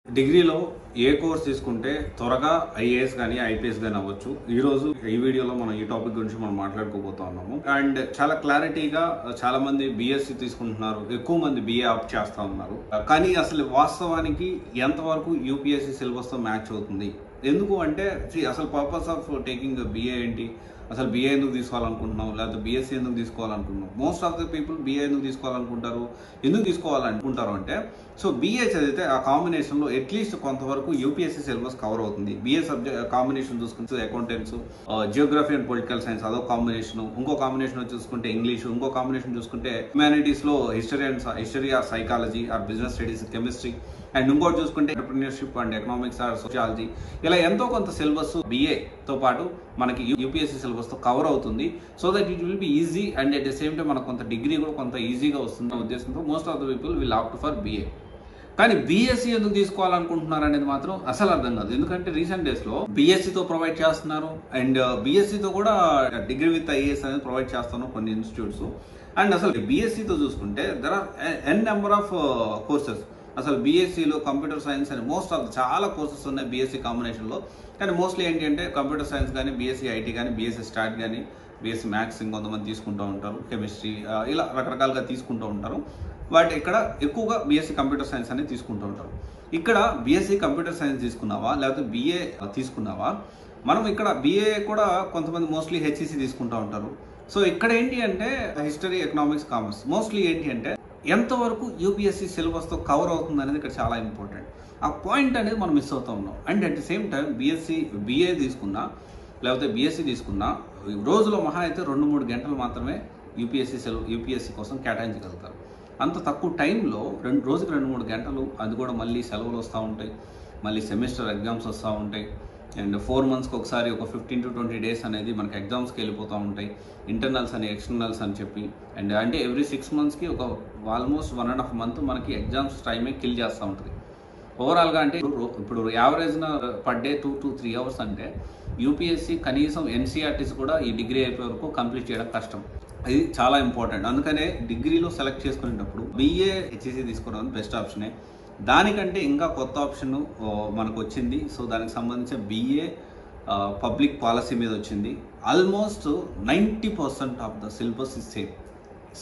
డిగ్రీలో ఏ కోర్స్ తీసుకుంటే త్వరగా ఐఏఎస్ కానీ ఐపీఎస్ కానీ అవ్వచ్చు. ఈ రోజు ఈ వీడియోలో మనం ఈ టాపిక్ గురించి మనం మాట్లాడుకోబోతా ఉన్నాము. అండ్ చాలా క్లారిటీగా చాలా మంది బిఎస్సి తీసుకుంటున్నారు, ఎక్కువ మంది బిఏ ఆప్ట్ చేస్తా ఉన్నారు. కానీ అసలు వాస్తవానికి ఎంతవరకు యూపీఎస్సి సిలబస్ తో మ్యాచ్ అవుతుంది? ఎందుకు అంటే అసలు పర్పస్ ఆఫ్ టేకింగ్ బిఏ ఏంటి? అసలు బిఏ ఎందుకు తీసుకోవాలనుకుంటున్నాం, లేకపోతే బిఎస్సీ ఎందుకు తీసుకోవాలనుకుంటున్నాం? Most of the people BA ఎందుకు తీసుకోవాలనుకుంటారు, ఎందుకు తీసుకోవాలనుకుంటారు అంటే సో బిఏ చదివితే ఆ కాంబినేషన్లో అట్లీస్ట్ కొంతవరకు యూపీఎస్సీ సిలబస్ కవర్ అవుతుంది. బిఏ సబ్జెక్ట్ కాంబినేషన్ చూసుకుంటే accountants, geography and political science అదొక కాంబినేషన్, ఇంకో కాంబినేషన్ చూసుకుంటే ఇంగ్లీష్, ఇంకో కాంబినేషన్ చూసుకుంటే హ్యుమానిటీస్ లో history or psychology or business studies, chemistry, and ఇంకోటి చూసుకుంటే entrepreneurship and economics or sociology. ఇలా ఎంతో కొంత సిలబస్ బిఏ తో పాటు మనకి యూపీఎస్సీ సిలబస్ తో కవర్ అవుతుంది. So that it will be easy and at the same time మనకు కొంత డిగ్రీ కూడా కొంత ఈజీగా వస్తుంది ఉద్దేశంతో most of the people will opt for BA. కానీ బీఎస్సీ ఎందుకు తీసుకోవాలనుకుంటున్నారు అనేది మాత్రం అసలు అర్థం కాదు. ఎందుకంటే రీసెంట్ డేస్ లో బీఎస్సీతో ప్రొవైడ్ చేస్తున్నారు అండ్ బీఎస్సీతో కూడా డిగ్రీ విత్ ఐఏఎస్ అనేది ప్రొవైడ్ చేస్తున్నారు కొన్ని ఇన్స్టిట్యూట్స్. అండ్ అసలు బీఎస్సీతో చూసుకుంటే there are N number of courses. అసలు బీఎస్సీలో కంప్యూటర్ సైన్స్ అని మోస్ట్ ఆఫ్ చాలా కోర్సెస్ ఉన్నాయి బీఎస్సీ కాంబినేషన్లో. కానీ మోస్ట్లీ ఏంటి అంటే కంప్యూటర్ సైన్స్ కానీ, బీఎస్సీ ఐటీ కానీ, బీఎస్సీ స్టాట్ కానీ, బీఎస్సీ మ్యాథ్స్ ఇంకొంతమంది తీసుకుంటూ ఉంటారు, కెమిస్ట్రీ, ఇలా రకరకాలుగా తీసుకుంటూ ఉంటారు. బట్ ఇక్కడ ఎక్కువగా బీఎస్సీ కంప్యూటర్ సైన్స్ అనేది తీసుకుంటూ ఉంటారు. ఇక్కడ బీఎస్సీ కంప్యూటర్ సైన్స్ తీసుకున్నావా లేకపోతే బీఏ తీసుకున్నావా, మనం ఇక్కడ బీఏ కూడా కొంతమంది మోస్ట్లీ హెచ్ఈసీ తీసుకుంటూ ఉంటారు. సో ఇక్కడ ఏంటి అంటే హిస్టరీ, ఎకనామిక్స్, కామర్స్ మోస్ట్లీ ఏంటి అంటే ఎంతవరకు యూపీఎస్సీ సిలబస్తో కవర్ అవుతుంది అనేది ఇక్కడ చాలా ఇంపార్టెంట్. ఆ పాయింట్ అనేది మనం మిస్ అవుతూ ఉన్నాం. And at the same time BA తీసుకున్నా లేకపోతే బీఎస్సీ తీసుకున్నా రోజులో మహా అయితే 2-3 గంటలు మాత్రమే యూపీఎస్సీ కోసం కేటాయించగలుగుతారు. అంత తక్కువ టైంలో రోజుకి 2-3 గంటలు, అది కూడా మళ్ళీ సెలవులు వస్తూ ఉంటాయి, మళ్ళీ సెమిస్టర్ ఎగ్జామ్స్ వస్తూ ఉంటాయి. అండ్ 4 monthsకి ఒకసారి ఒక 15 to 20 days అనేది మనకి ఎగ్జామ్స్కి వెళ్ళిపోతూ ఉంటాయి, ఇంటర్నల్స్ అని ఎక్స్టర్నల్స్ అని చెప్పి. అండ్ అంటే ఎవ్రీ 6 monthsకి ఒక ఆల్మోస్ట్ 1.5 month మనకి ఎగ్జామ్స్ టైమే కిల్ చేస్తూ ఉంటుంది. ఓవరాల్గా అంటే ఇప్పుడు యావరేజ్న పర్ డే 2 to 3 hours అంటే యూపీఎస్సీ కనీసం ఎన్సీఆర్టీస్ కూడా ఈ డిగ్రీ అయిపోయే వరకు కంప్లీట్ చేయడం కష్టం. ఇది చాలా ఇంపార్టెంట్. అందుకనే డిగ్రీలో సెలెక్ట్ చేసుకునేటప్పుడు బీఏ హెచ్ఈసీ తీసుకోవడం బెస్ట్ ఆప్షనే. దానికంటే ఇంకా కొత్త ఆప్షన్ మనకు వచ్చింది. సో దానికి సంబంధించిన బీఏ పబ్లిక్ పాలసీ మీద వచ్చింది. Almost 90% of the syllabus is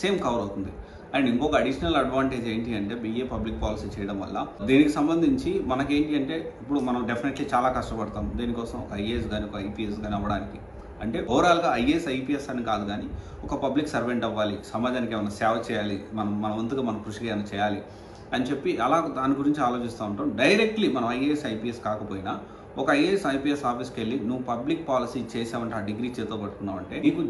same cover అవుతుంది. అండ్ ఇంకొక అడిషనల్ అడ్వాంటేజ్ ఏంటి అంటే బీఏ పబ్లిక్ పాలసీ చేయడం వల్ల దీనికి సంబంధించి మనకేంటి అంటే ఇప్పుడు మనం డెఫినెట్లీ చాలా కష్టపడతాం దీనికోసం, ఒక ఐఏఎస్ కానీ ఒక ఐపీఎస్ కానీ అవ్వడానికి. అంటే ఓవరాల్గా ఐఏఎస్ ఐపీఎస్ అని కాదు, కానీ ఒక పబ్లిక్ సర్వెంట్ అవ్వాలి, సమాజానికి ఏమైనా సేవ చేయాలి, మన వంతుగా మన కృషిగా ఏమైనా చేయాలి అని చెప్పి అలా దాని గురించి ఆలోచిస్తూ ఉంటాం. డైరెక్ట్లీ మనం ఐఏఎస్ ఐపీఎస్ కాకపోయినా ఒక ఐఏఎస్ ఐపీఎస్ ఆఫీస్కి వెళ్ళి నువ్వు పబ్లిక్ పాలసీ చేసావంటే, ఆ డిగ్రీ చేతో పట్టుకున్నావు అంటే నీకు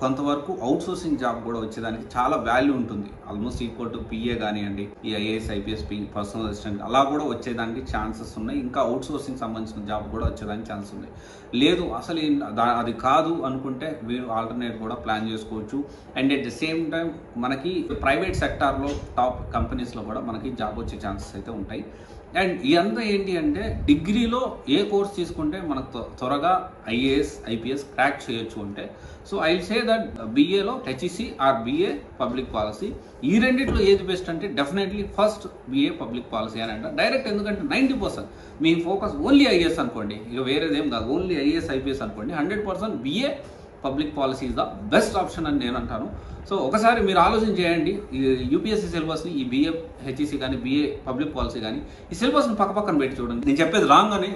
కొంతవరకు అవుట్ సోర్సింగ్ జాబ్ కూడా వచ్చేదానికి చాలా వాల్యూ ఉంటుంది. ఆల్మోస్ట్ ఈక్వల్ టు పిఏ కానివ్వండి, ఈ ఐఏఎస్ ఐపీఎస్ పర్సనల్ అసిస్టెంట్ అలా కూడా వచ్చేదానికి ఛాన్సెస్ ఉన్నాయి. ఇంకా అవుట్ సోర్సింగ్ సంబంధించిన జాబ్ కూడా వచ్చేదానికి ఛాన్సెస్ ఉన్నాయి. లేదు అసలు అది కాదు అనుకుంటే మీరు ఆల్టర్నేట్ కూడా ప్లాన్ చేసుకోవచ్చు. And at the same time మనకి ప్రైవేట్ సెక్టార్లో టాప్ కంపెనీస్లో కూడా మనకి జాబ్ వచ్చే ఛాన్సెస్ అయితే ఉంటాయి. అండ్ ఇదంతా ఏంటి అంటే డిగ్రీలో ఏ కోర్స్ తీసుకుంటే మనకు త్వరగా ఐఏఎస్ ఐపీఎస్ క్రాక్ చేయొచ్చు అంటే so I will say that బీఏలో HEC or BA public policy, ఈ రెండిట్లో ఏది బెస్ట్ అంటే definitely first BA public policy అని అంట డైరెక్ట్. ఎందుకంటే 90% మీ ఫోకస్ ఓన్లీ ఐఏఎస్ అనుకోండి, ఇక వేరేదేం కాదు, ఓన్లీ ఐఏఎస్ ఐపీఎస్ అనుకోండి, 100% BA public policy is the best option అని నేను అంటాను. సో ఒకసారి మీరు ఆలోచన చేయండి, ఈ యూపీఎస్సీ సిలబస్ని, ఈ బీఏ హెచ్ఈసీ కానీ బీఏ పబ్లిక్ పాలసీ కానీ ఈ సిలబస్ని పక్కన పెట్టి చూడండి. నేను చెప్పేది రాంగ్ అని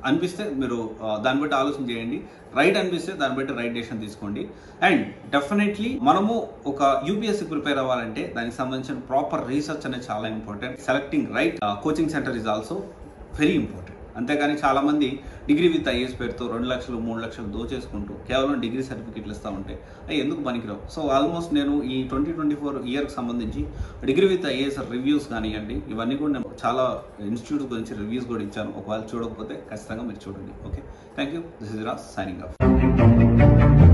అనిపిస్తే మీరు దాన్ని బట్టి ఆలోచన చేయండి, రైట్ అనిపిస్తే దాన్ని బట్టి రైట్ డెసిషన్ తీసుకోండి. అండ్ డెఫినెట్లీ మనము ఒక యూపీఎస్సీ ప్రిపేర్ అవ్వాలంటే దానికి సంబంధించిన ప్రాపర్ రీసెర్చ్ అనేది చాలా important. Selecting right coaching centre is also very important. అంతేగాని చాలామంది డిగ్రీ విత్ ఐఏఎస్ పేరుతో 2 లక్షలు 3 లక్షలు దోచేసుకుంటూ కేవలం డిగ్రీ సర్టిఫికెట్లు ఇస్తూ ఉంటే అవి ఎందుకు పనికిరావు. సో ఆల్మోస్ట్ నేను ఈ 2024 ఇయర్కి సంబంధించి డిగ్రీ విత్ ఐఏఎస్ రివ్యూస్ కానివ్వండి, ఇవన్నీ కూడా నేను చాలా ఇన్స్టిట్యూట్స్ గురించి రివ్యూస్ కూడా ఇచ్చాను. ఒకవేళ చూడకపోతే ఖచ్చితంగా మీరు చూడండి. Okay, thank you. This is Raj signing off.